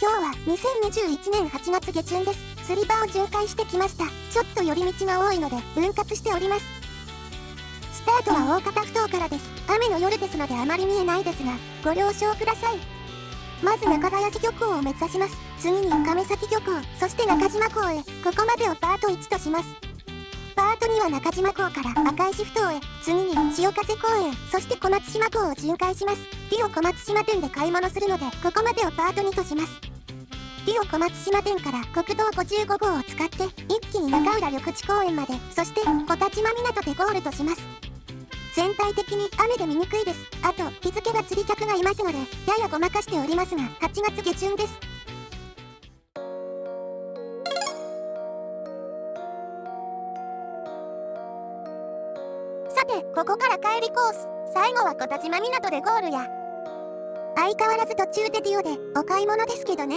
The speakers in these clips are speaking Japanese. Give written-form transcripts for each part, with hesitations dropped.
今日は2021年8月下旬です。釣り場を巡回してきました。ちょっと寄り道が多いので分割しております。スタートは大型埠頭からです。雨の夜ですのであまり見えないですが、ご了承ください。まず中林漁港を目指します。次に亀崎漁港、そして中島港へ。ここまでをパート1とします。パート2は中島港から赤石埠頭へ、次に潮風公園、そして小松島港を巡回します。ディオ小松島店で買い物するので、ここまでをパート2とします。ディオ小松島店から国道55号を使って一気に中浦緑地公園まで、そして小田島港でゴールとします。全体的に雨で見にくいです。あと日付が釣り客がいますのでややごまかしておりますが、8月下旬です。さてここから帰りコース、最後は小田島港でゴールや。相変わらず途中でディオでお買い物ですけどね。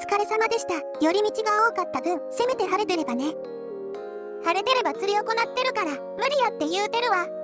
疲れ様でした。寄り道が多かった分、せめて晴れてればね。晴れてれば釣り行ってるから、無理やって言うてるわ。